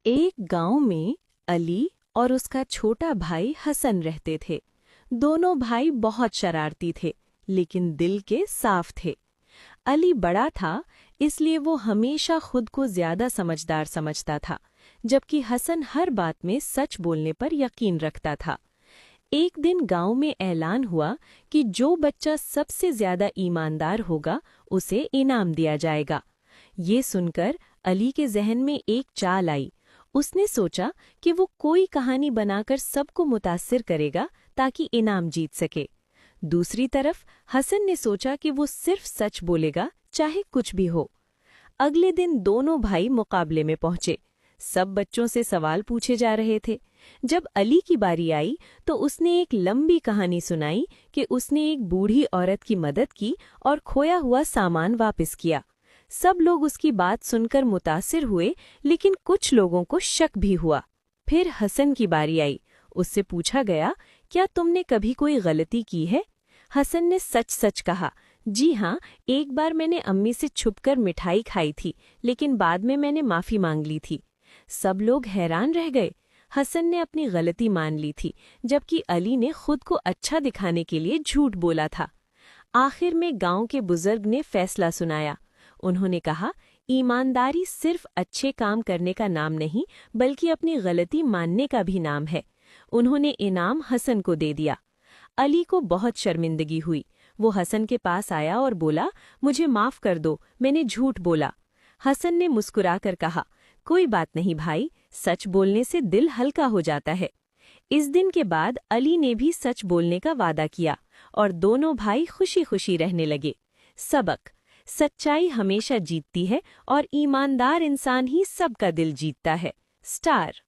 एक गांव में अली और उसका छोटा भाई हसन रहते थे। दोनों भाई बहुत शरारती थे, लेकिन दिल के साफ थे। अली बड़ा था, इसलिए वो हमेशा खुद को ज्यादा समझदार समझता था, जबकि हसन हर बात में सच बोलने पर यकीन रखता था। एक दिन गांव में ऐलान हुआ कि जो बच्चा सबसे ज्यादा ईमानदार होगा, उसे इनाम दिया जाएगा। ये सुनकर अली के जहन में एक चाल आई। उसने सोचा कि वो कोई कहानी बनाकर सबको मुतासिर करेगा ताकि इनाम जीत सके। दूसरी तरफ हसन ने सोचा कि वो सिर्फ सच बोलेगा, चाहे कुछ भी हो। अगले दिन दोनों भाई मुकाबले में पहुंचे। सब बच्चों से सवाल पूछे जा रहे थे। जब अली की बारी आई तो उसने एक लंबी कहानी सुनाई कि उसने एक बूढ़ी औरत की मदद की और खोया हुआ सामान वापस किया। सब लोग उसकी बात सुनकर मुतासिर हुए, लेकिन कुछ लोगों को शक भी हुआ। फिर हसन की बारी आई। उससे पूछा गया, क्या तुमने कभी कोई गलती की है? हसन ने सच सच कहा, जी हाँ, एक बार मैंने अम्मी से छुपकर मिठाई खाई थी, लेकिन बाद में मैंने माफ़ी मांग ली थी। सब लोग हैरान रह गए। हसन ने अपनी गलती मान ली थी, जबकि अली ने खुद को अच्छा दिखाने के लिए झूठ बोला था। आखिर में गांव के बुजुर्ग ने फैसला सुनाया। उन्होंने कहा, ईमानदारी सिर्फ अच्छे काम करने का नाम नहीं, बल्कि अपनी गलती मानने का भी नाम है। उन्होंने इनाम हसन को दे दिया। अली को बहुत शर्मिंदगी हुई। वो हसन के पास आया और बोला, मुझे माफ कर दो, मैंने झूठ बोला। हसन ने मुस्कुराकर कहा, कोई बात नहीं भाई, सच बोलने से दिल हल्का हो जाता है। इस दिन के बाद अली ने भी सच बोलने का वादा किया और दोनों भाई खुशी खुशी रहने लगे। सबक: सच्चाई हमेशा जीतती है और ईमानदार इंसान ही सबका दिल जीतता है। स्टार।